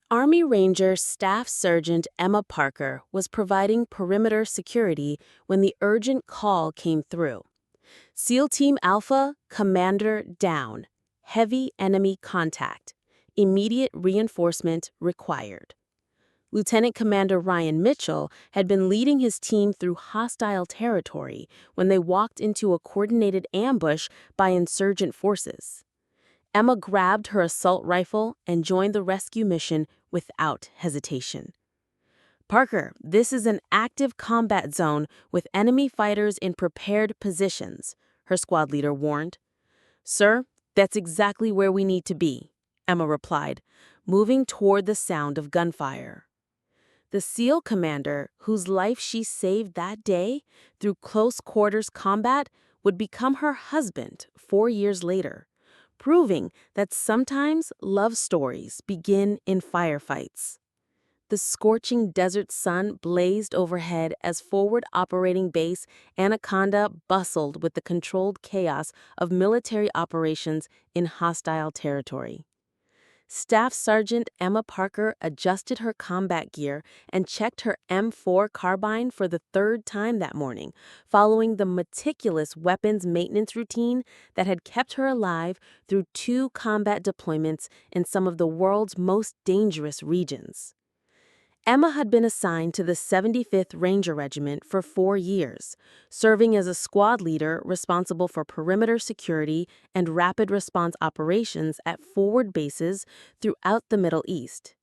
Army Ranger Staff Sergeant Emma Parker was providing perimeter security when the urgent call came through. SEAL Team Alpha, Commander down. Heavy enemy contact. Immediate reinforcement required. Lieutenant Commander Ryan Mitchell had been leading his team through hostile territory when they walked into a coordinated ambush by insurgent forces. Emma grabbed her assault rifle and joined the rescue mission without hesitation. "Parker, this is an active combat zone with enemy fighters in prepared positions," her squad leader warned. "Sir, that's exactly where we need to be," Emma replied, moving toward the sound of gunfire. The SEAL commander, whose life she saved that day through close quarters combat, would become her husband 4 years later, proving that sometimes love stories begin in firefights. The scorching desert sun blazed overhead as forward operating base Anaconda bustled with the controlled chaos of military operations in hostile territory. Staff Sergeant Emma Parker adjusted her combat gear and checked her M4 carbine for the third time that morning, following the meticulous weapons maintenance routine that had kept her alive through 2 combat deployments in some of the world's most dangerous regions. Emma had been assigned to the 75th Ranger Regiment for 4 years, serving as a squad leader responsible for perimeter security and rapid response operations at forward bases throughout the Middle East.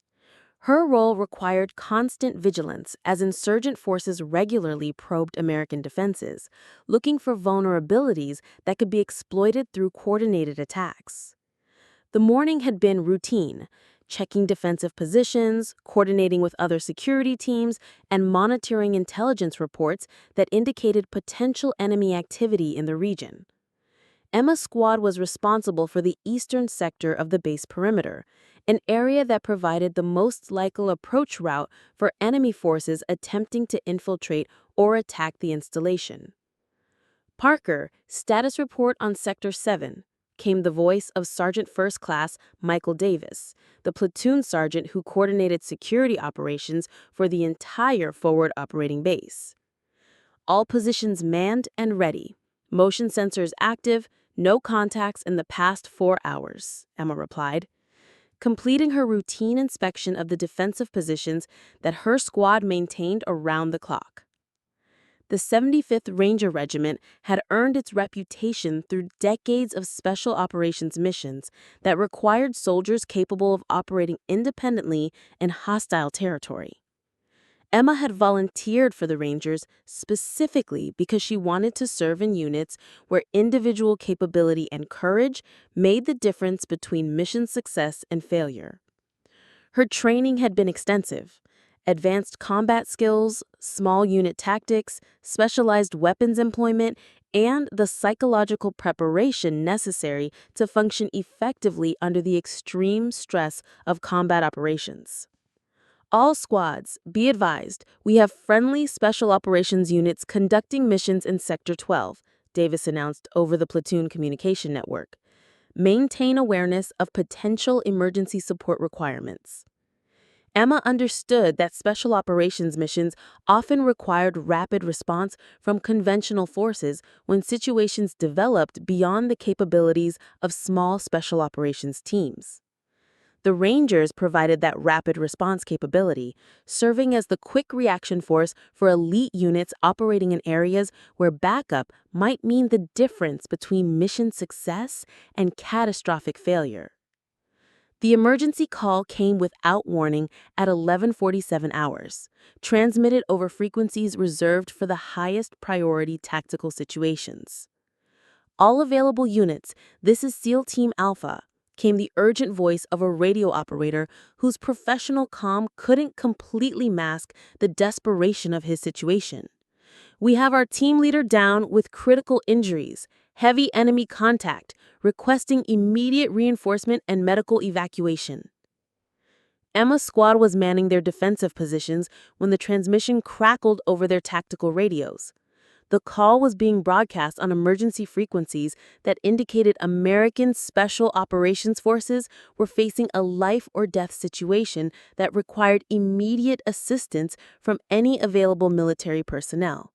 Her role required constant vigilance as insurgent forces regularly probed American defenses, looking for vulnerabilities that could be exploited through coordinated attacks. The morning had been routine, checking defensive positions, coordinating with other security teams, and monitoring intelligence reports that indicated potential enemy activity in the region. Emma's squad was responsible for the eastern sector of the base perimeter, an area that provided the most likely approach route for enemy forces attempting to infiltrate or attack the installation. "Parker, status report on Sector 7. Came the voice of Sergeant First Class Michael Davis, the platoon sergeant who coordinated security operations for the entire forward operating base. "All positions manned and ready. Motion sensors active, no contacts in the past 4 hours," Emma replied, completing her routine inspection of the defensive positions that her squad maintained around the clock. The 75th Ranger Regiment had earned its reputation through decades of special operations missions that required soldiers capable of operating independently in hostile territory. Emma had volunteered for the Rangers specifically because she wanted to serve in units where individual capability and courage made the difference between mission success and failure. Her training had been extensive. Advanced combat skills, small unit tactics, specialized weapons employment, and the psychological preparation necessary to function effectively under the extreme stress of combat operations. "All squads, be advised, we have friendly special operations units conducting missions in Sector 12, Davis announced over the platoon communication network. "Maintain awareness of potential emergency support requirements." Emma understood that special operations missions often required rapid response from conventional forces when situations developed beyond the capabilities of small special operations teams. The Rangers provided that rapid response capability, serving as the quick reaction force for elite units operating in areas where backup might mean the difference between mission success and catastrophic failure. The emergency call came without warning at 11:47 hours, transmitted over frequencies reserved for the highest priority tactical situations. "All available units, this is SEAL Team Alpha," came the urgent voice of a radio operator whose professional comm couldn't completely mask the desperation of his situation. "We have our team leader down with critical injuries, heavy enemy contact, requesting immediate reinforcement and medical evacuation." Emma's squad was manning their defensive positions when the transmission crackled over their tactical radios. The call was being broadcast on emergency frequencies that indicated American Special Operations Forces were facing a life-or-death situation that required immediate assistance from any available military personnel.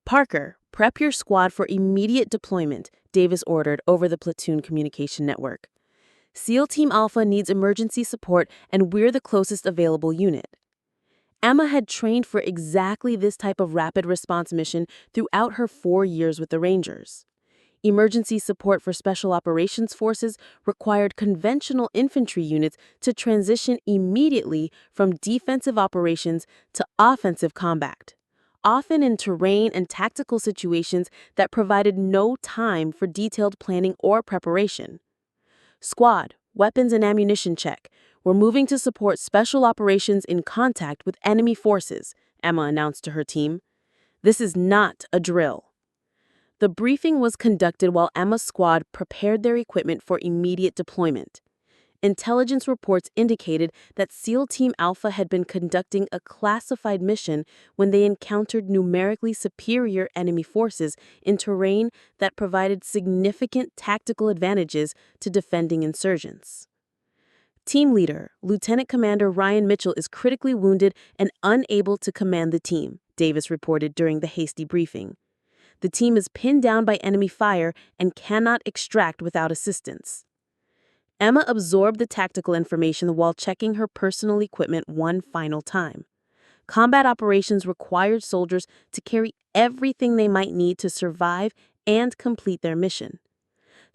"Parker, prep your squad for immediate deployment," Davis ordered over the platoon communication network. "SEAL Team Alpha needs emergency support, and we're the closest available unit." Emma had trained for exactly this type of rapid response mission throughout her 4 years with the Rangers. Emergency support for Special Operations Forces required conventional infantry units to transition immediately from defensive operations to offensive combat, often in terrain and tactical situations that provided no time for detailed planning or preparation. "Squad, weapons and ammunition check. We're moving to support special operations in contact with enemy forces," Emma announced to her team. "This is not a drill." The briefing was conducted while Emma's squad prepared their equipment for immediate deployment. Intelligence reports indicated that SEAL Team Alpha had been conducting a classified mission when they encountered numerically superior enemy forces in terrain that provided significant tactical advantages to defending insurgents. "Team leader, Lieutenant Commander Ryan Mitchell is critically wounded and unable to command the team," Davis reported during the hasty briefing. "The team is pinned down by enemy fire and cannot extract without assistance." Emma absorbed the tactical information while checking her personal equipment one final time. Combat operations required soldiers to carry everything they might need to survive and complete their mission.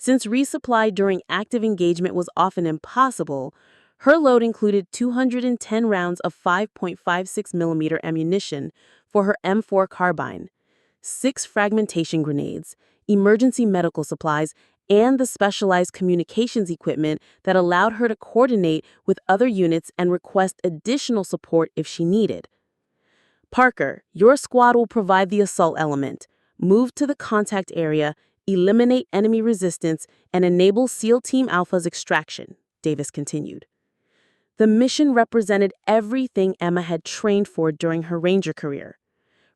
Since resupply during active engagement was often impossible, her load included 210 rounds of 5.56mm ammunition for her M4 carbine, 6 fragmentation grenades, emergency medical supplies, and the specialized communications equipment that allowed her to coordinate with other units and request additional support if she needed. "Parker, your squad will provide the assault element. Move to the contact area, eliminate enemy resistance, and enable SEAL Team Alpha's extraction," Davis continued. The mission represented everything Emma had trained for during her Ranger career: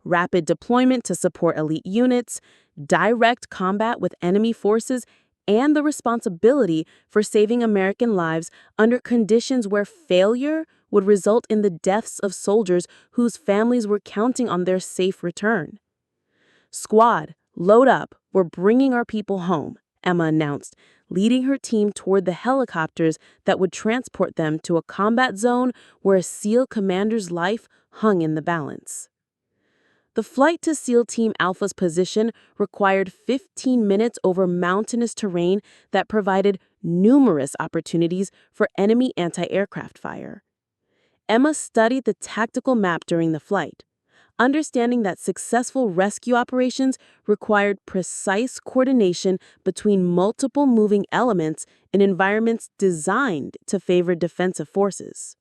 rapid deployment to support elite units, direct combat with enemy forces, and the responsibility for saving American lives under conditions where failure would result in the deaths of soldiers whose families were counting on their safe return. "Squad, load up. We're bringing our people home," Emma announced, leading her team toward the helicopters that would transport them to a combat zone where a SEAL commander's life hung in the balance. The flight to SEAL Team Alpha's position required 15 minutes over mountainous terrain that provided numerous opportunities for enemy anti-aircraft fire. Emma studied the tactical map during the flight, understanding that successful rescue operations required precise coordination between multiple moving elements in environments designed to favor defensive forces.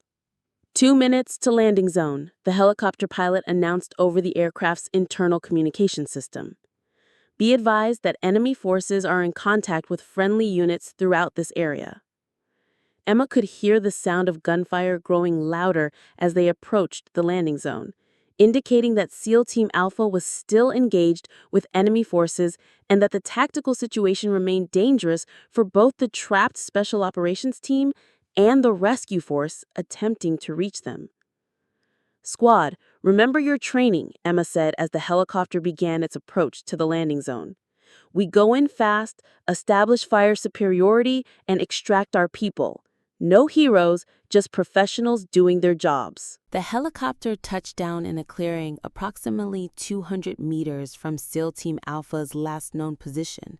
2 minutes to landing zone, the helicopter pilot announced over the aircraft's internal communication system. "Be advised that enemy forces are in contact with friendly units throughout this area." Emma could hear the sound of gunfire growing louder as they approached the landing zone, indicating that SEAL Team Alpha was still engaged with enemy forces and that the tactical situation remained dangerous for both the trapped Special Operations team and the rescue force attempting to reach them. "Squad, remember your training," Emma said as the helicopter began its approach to the landing zone. "We go in fast, establish fire superiority, and extract our people. No heroes, just professionals doing their jobs." The helicopter touched down in a clearing approximately 200 meters from SEAL Team Alpha's last known position,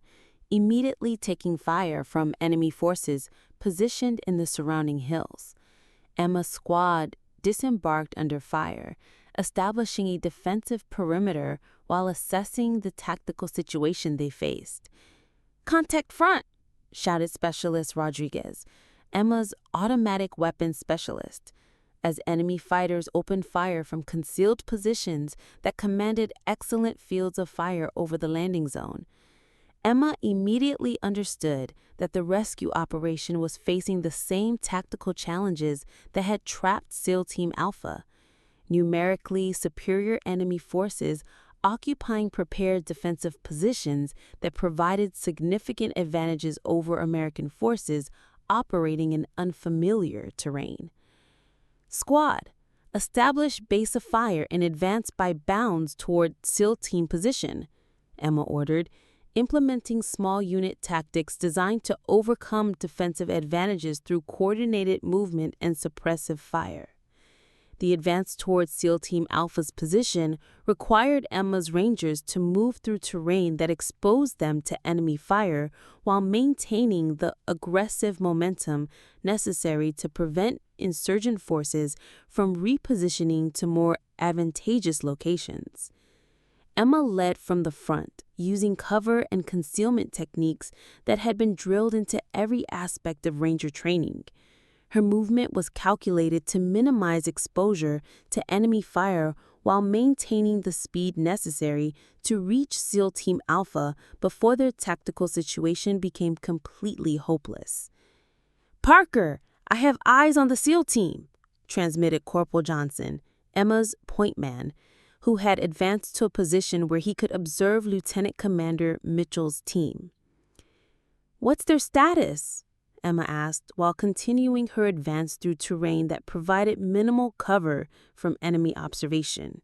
immediately taking fire from enemy forces positioned in the surrounding hills. Emma's squad disembarked under fire, establishing a defensive perimeter while assessing the tactical situation they faced. "Contact front!" shouted Specialist Rodriguez, Emma's automatic weapons specialist, as enemy fighters opened fire from concealed positions that commanded excellent fields of fire over the landing zone. Emma immediately understood that the rescue operation was facing the same tactical challenges that had trapped SEAL Team Alpha: numerically superior enemy forces occupying prepared defensive positions that provided significant advantages over American forces operating in unfamiliar terrain. Squad: establish base of fire and advance by bounds toward SEAL team position, Emma ordered, implementing small unit tactics designed to overcome defensive advantages through coordinated movement and suppressive fire. The advance towards SEAL Team Alpha's position required Emma's Rangers to move through terrain that exposed them to enemy fire while maintaining the aggressive momentum necessary to prevent insurgent forces from repositioning to more advantageous locations. Emma led from the front, using cover and concealment techniques that had been drilled into every aspect of Ranger training. Her movement was calculated to minimize exposure to enemy fire while maintaining the speed necessary to reach SEAL Team Alpha before their tactical situation became completely hopeless. "Parker, I have eyes on the SEAL team," transmitted Corporal Johnson, Emma's point man, who had advanced to a position where he could observe Lieutenant Commander Mitchell's team. "What's their status?" Emma asked while continuing her advance through terrain that provided minimal cover from enemy observation.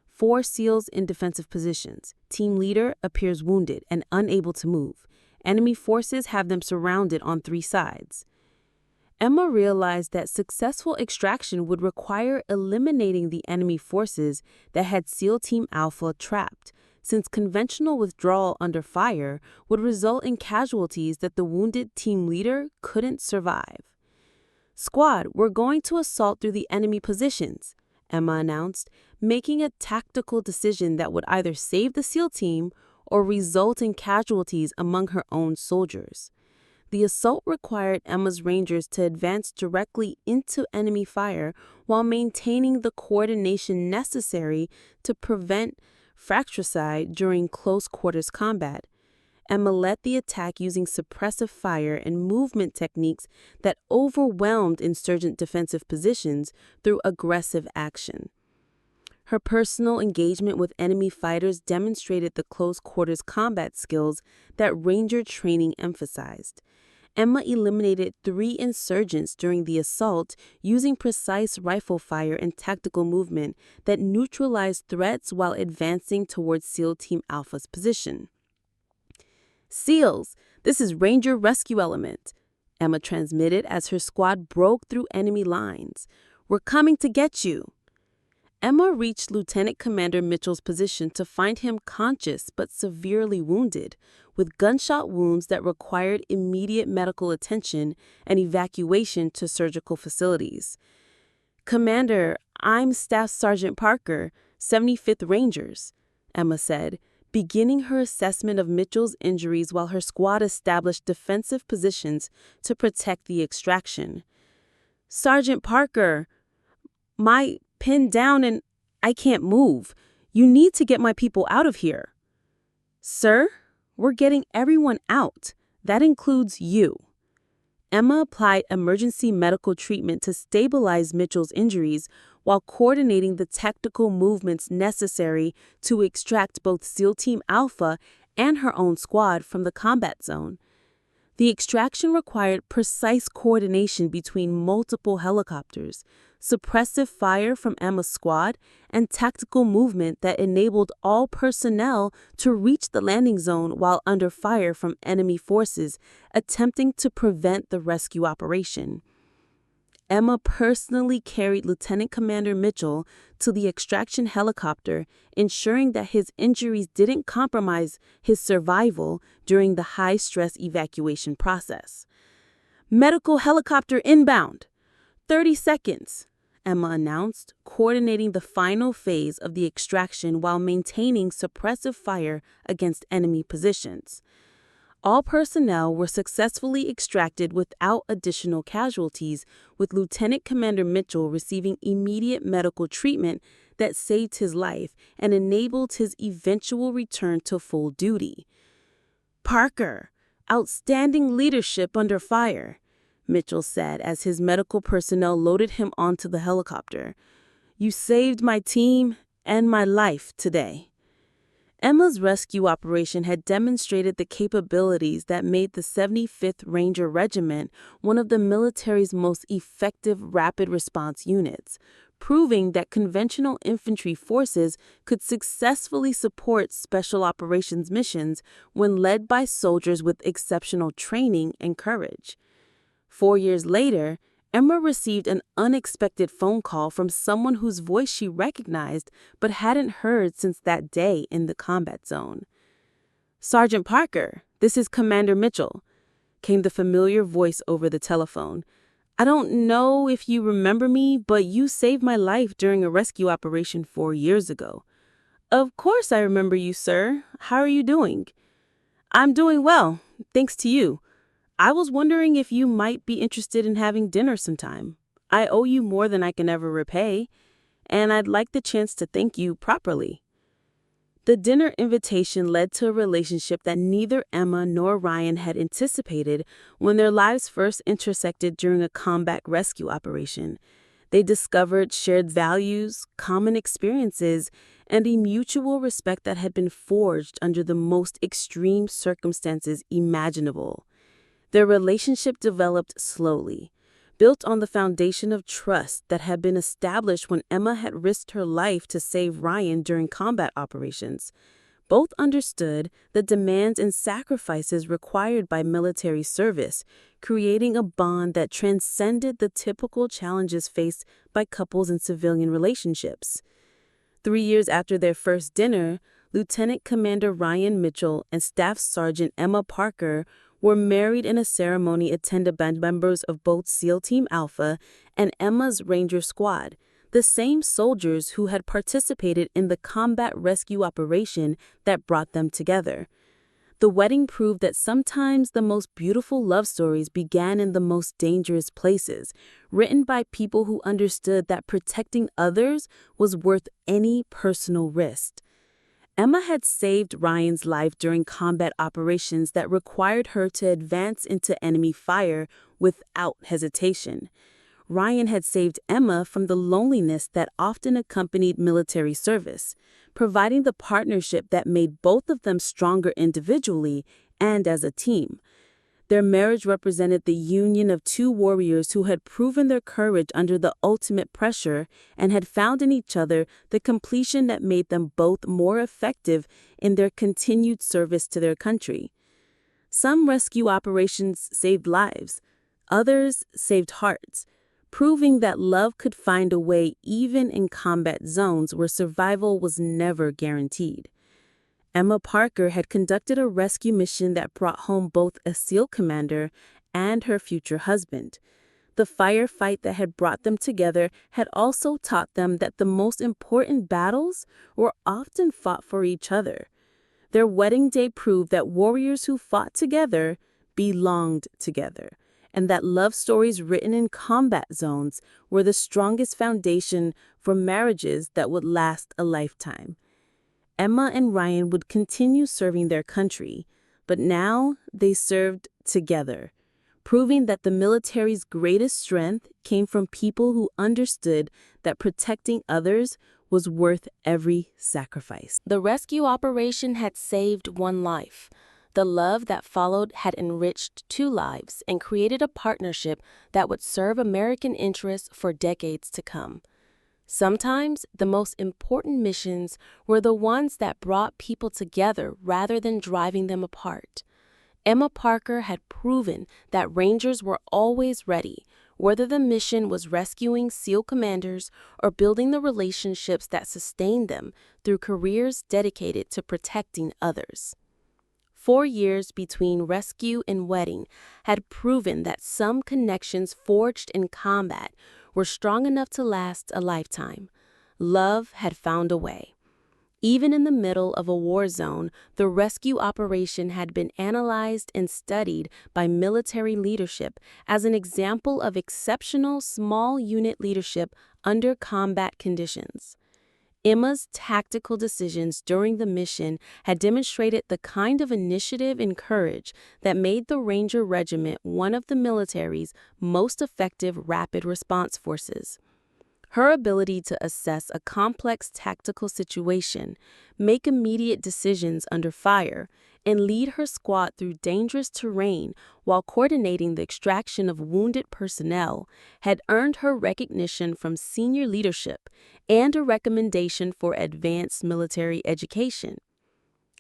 4 SEALs in defensive positions. Team leader appears wounded and unable to move. Enemy forces have them surrounded on 3 sides. Emma realized that successful extraction would require eliminating the enemy forces that had SEAL Team Alpha trapped, since conventional withdrawal under fire would result in casualties that the wounded team leader couldn't survive. "Squad, we're going to assault through the enemy positions," Emma announced, making a tactical decision that would either save the SEAL team or result in casualties among her own soldiers. The assault required Emma's Rangers to advance directly into enemy fire while maintaining the coordination necessary to prevent fratricide during close quarters combat. Emma led the attack using suppressive fire and movement techniques that overwhelmed insurgent defensive positions through aggressive action. Her personal engagement with enemy fighters demonstrated the close quarters combat skills that Ranger training emphasized. Emma eliminated 3 insurgents during the assault using precise rifle fire and tactical movement that neutralized threats while advancing towards SEAL Team Alpha's position. "SEALs, this is Ranger Rescue Element," Emma transmitted as her squad broke through enemy lines. "We're coming to get you." Emma reached Lieutenant Commander Mitchell's position to find him conscious but severely wounded, with gunshot wounds that required immediate medical attention and evacuation to surgical facilities. "Commander, I'm Staff Sergeant Parker, 75th Rangers," Emma said, beginning her assessment of Mitchell's injuries while her squad established defensive positions to protect the extraction. "Sergeant Parker, my pinned down and I can't move. You need to get my people out of here." "Sir, we're getting everyone out. That includes you." Emma applied emergency medical treatment to stabilize Mitchell's injuries while coordinating the tactical movements necessary to extract both SEAL Team Alpha and her own squad from the combat zone. The extraction required precise coordination between multiple helicopters, suppressive fire from Emma's squad, and tactical movement that enabled all personnel to reach the landing zone while under fire from enemy forces attempting to prevent the rescue operation. Emma personally carried Lieutenant Commander Mitchell to the extraction helicopter, ensuring that his injuries didn't compromise his survival during the high-stress evacuation process. "Medical helicopter inbound. 30 seconds, Emma announced, coordinating the final phase of the extraction while maintaining suppressive fire against enemy positions. All personnel were successfully extracted without additional casualties, with Lieutenant Commander Mitchell receiving immediate medical treatment that saved his life and enabled his eventual return to full duty. "Parker, outstanding leadership under fire," Mitchell said as his medical personnel loaded him onto the helicopter. "You saved my team and my life today." Emma's rescue operation had demonstrated the capabilities that made the 75th Ranger Regiment one of the military's most effective rapid response units, proving that conventional infantry forces could successfully support special operations missions when led by soldiers with exceptional training and courage. 4 years later, Emma received an unexpected phone call from someone whose voice she recognized but hadn't heard since that day in the combat zone. "Sergeant Parker, this is Commander Mitchell," came the familiar voice over the telephone. "I don't know if you remember me, but you saved my life during a rescue operation 4 years ago." "Of course I remember you, sir. How are you doing?" "I'm doing well, thanks to you. I was wondering if you might be interested in having dinner sometime. I owe you more than I can ever repay, and I'd like the chance to thank you properly." The dinner invitation led to a relationship that neither Emma nor Ryan had anticipated when their lives first intersected during a combat rescue operation. They discovered shared values, common experiences, and a mutual respect that had been forged under the most extreme circumstances imaginable. Their relationship developed slowly, built on the foundation of trust that had been established when Emma had risked her life to save Ryan during combat operations. Both understood the demands and sacrifices required by military service, creating a bond that transcended the typical challenges faced by couples in civilian relationships. 3 years after their first dinner, Lieutenant Commander Ryan Mitchell and Staff Sergeant Emma Parker were married in a ceremony attended by members of both SEAL Team Alpha and Emma's Ranger Squad, the same soldiers who had participated in the combat rescue operation that brought them together. The wedding proved that sometimes the most beautiful love stories began in the most dangerous places, written by people who understood that protecting others was worth any personal risk. Emma had saved Ryan's life during combat operations that required her to advance into enemy fire without hesitation. Ryan had saved Emma from the loneliness that often accompanied military service, providing the partnership that made both of them stronger individually and as a team. Their marriage represented the union of two warriors who had proven their courage under the ultimate pressure and had found in each other the completion that made them both more effective in their continued service to their country. Some rescue operations saved lives, others saved hearts, proving that love could find a way even in combat zones where survival was never guaranteed. Emma Parker had conducted a rescue mission that brought home both a SEAL commander and her future husband. The firefight that had brought them together had also taught them that the most important battles were often fought for each other. Their wedding day proved that warriors who fought together belonged together, and that love stories written in combat zones were the strongest foundation for marriages that would last a lifetime. Emma and Ryan would continue serving their country, but now they served together, proving that the military's greatest strength came from people who understood that protecting others was worth every sacrifice. The rescue operation had saved one life. The love that followed had enriched two lives and created a partnership that would serve American interests for decades to come. Sometimes the most important missions were the ones that brought people together rather than driving them apart. Emma Parker had proven that Rangers were always ready, whether the mission was rescuing SEAL commanders or building the relationships that sustained them through careers dedicated to protecting others. 4 years between rescue and wedding had proven that some connections forged in combat were strong enough to last a lifetime. Love had found a way. Even in the middle of a war zone, the rescue operation had been analyzed and studied by military leadership as an example of exceptional small unit leadership under combat conditions. Emma's tactical decisions during the mission had demonstrated the kind of initiative and courage that made the Ranger Regiment one of the military's most effective rapid response forces. Her ability to assess a complex tactical situation, make immediate decisions under fire, and lead her squad through dangerous terrain while coordinating the extraction of wounded personnel had earned her recognition from senior leadership and a recommendation for advanced military education.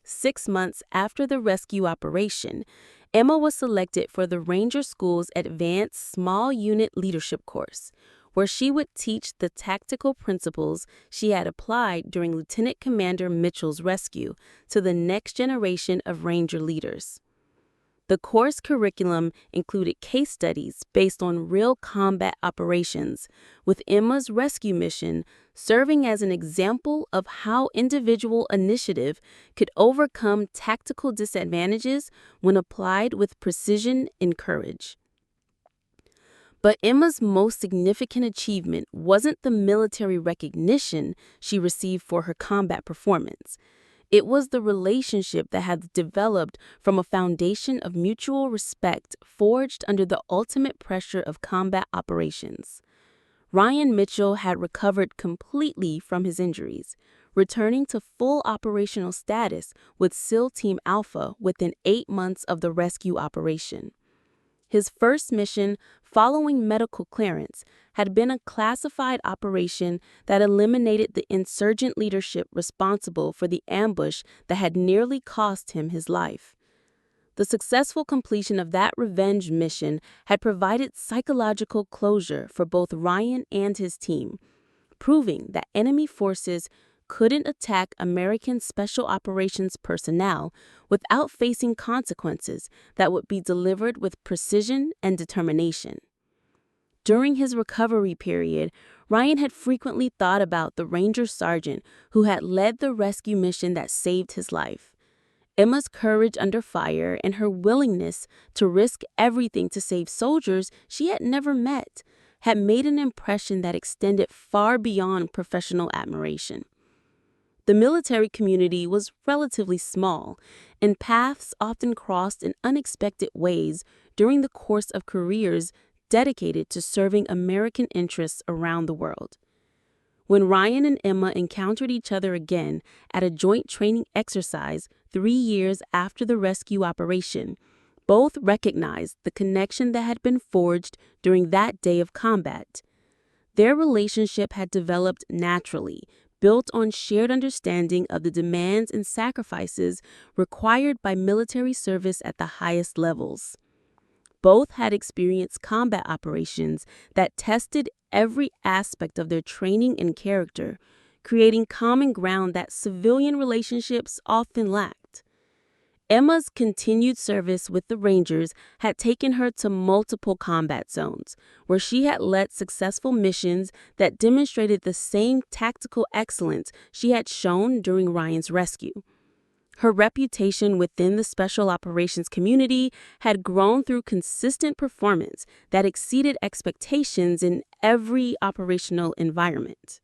6 months after the rescue operation, Emma was selected for the Ranger School's Advanced Small Unit Leadership course, where she would teach the tactical principles she had applied during Lieutenant Commander Mitchell's rescue to the next generation of Ranger leaders. The course curriculum included case studies based on real combat operations, with Emma's rescue mission serving as an example of how individual initiative could overcome tactical disadvantages when applied with precision and courage. But Emma's most significant achievement wasn't the military recognition she received for her combat performance. It was the relationship that had developed from a foundation of mutual respect forged under the ultimate pressure of combat operations. Ryan Mitchell had recovered completely from his injuries, returning to full operational status with SEAL Team Alpha within 8 months of the rescue operation. His first mission, following medical clearance, had been a classified operation that eliminated the insurgent leadership responsible for the ambush that had nearly cost him his life. The successful completion of that revenge mission had provided psychological closure for both Ryan and his team, proving that enemy forces couldn't attack American Special Operations personnel without facing consequences that would be delivered with precision and determination. During his recovery period, Ryan had frequently thought about the Ranger sergeant who had led the rescue mission that saved his life. Emma's courage under fire and her willingness to risk everything to save soldiers she had never met had made an impression that extended far beyond professional admiration. The military community was relatively small, and paths often crossed in unexpected ways during the course of careers dedicated to serving American interests around the world. When Ryan and Emma encountered each other again at a joint training exercise 3 years after the rescue operation, both recognized the connection that had been forged during that day of combat. Their relationship had developed naturally, built on shared understanding of the demands and sacrifices required by military service at the highest levels. Both had experienced combat operations that tested every aspect of their training and character, creating common ground that civilian relationships often lacked. Emma's continued service with the Rangers had taken her to multiple combat zones, where she had led successful missions that demonstrated the same tactical excellence she had shown during Ryan's rescue. Her reputation within the special operations community had grown through consistent performance that exceeded expectations in every operational environment.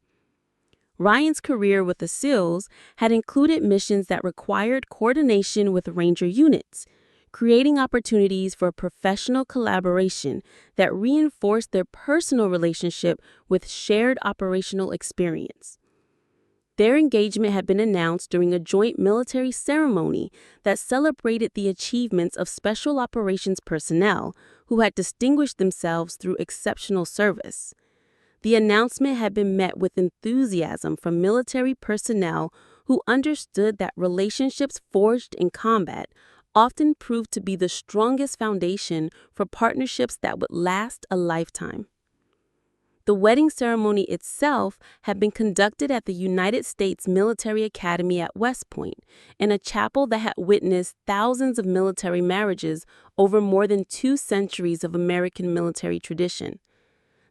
Ryan's career with the SEALs had included missions that required coordination with Ranger units, creating opportunities for professional collaboration that reinforced their personal relationship with shared operational experience. Their engagement had been announced during a joint military ceremony that celebrated the achievements of special operations personnel who had distinguished themselves through exceptional service. The announcement had been met with enthusiasm from military personnel who understood that relationships forged in combat often proved to be the strongest foundation for partnerships that would last a lifetime. The wedding ceremony itself had been conducted at the United States Military Academy at West Point, in a chapel that had witnessed thousands of military marriages over more than 2 centuries of American military tradition.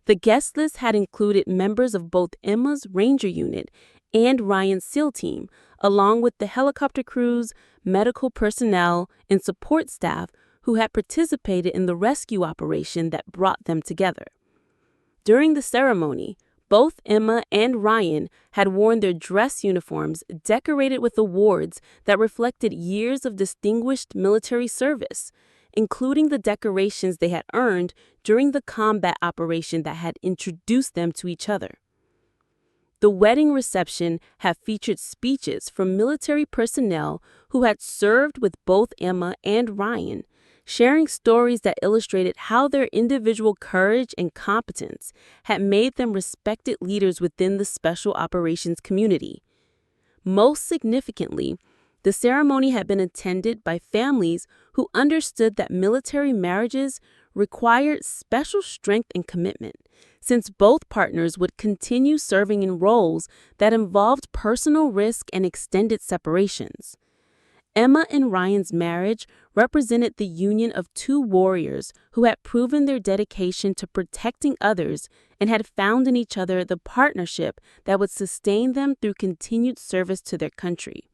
The guest list had included members of both Emma's Ranger unit and Ryan's SEAL team, along with the helicopter crews, medical personnel, and support staff who had participated in the rescue operation that brought them together. During the ceremony, both Emma and Ryan had worn their dress uniforms decorated with awards that reflected years of distinguished military service, including the decorations they had earned during the combat operation that had introduced them to each other. The wedding reception had featured speeches from military personnel who had served with both Emma and Ryan, sharing stories that illustrated how their individual courage and competence had made them respected leaders within the special operations community. Most significantly, the ceremony had been attended by families who understood that military marriages required special strength and commitment, since both partners would continue serving in roles that involved personal risk and extended separations. Emma and Ryan's marriage represented the union of two warriors who had proven their dedication to protecting others and had found in each other the partnership that would sustain them through continued service to their country.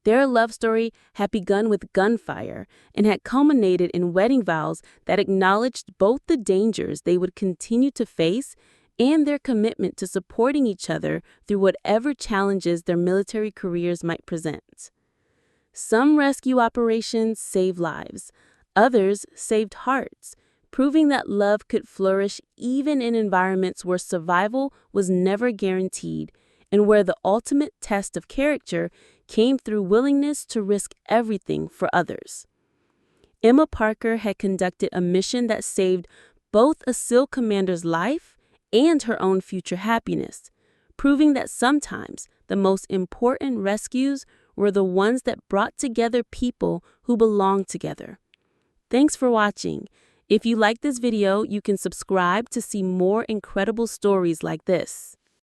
Their love story had begun with gunfire and had culminated in wedding vows that acknowledged both the dangers they would continue to face and their commitment to supporting each other through whatever challenges their military careers might present. Some rescue operations saved lives, others saved hearts, proving that love could flourish even in environments where survival was never guaranteed and where the ultimate test of character came through willingness to risk everything for others. Emma Parker had conducted a mission that saved both a SEAL commander's life and her own future happiness, proving that sometimes the most important rescues were the ones that brought together people who belonged together. Thanks for watching. If you like this video, you can subscribe to see more incredible stories like this.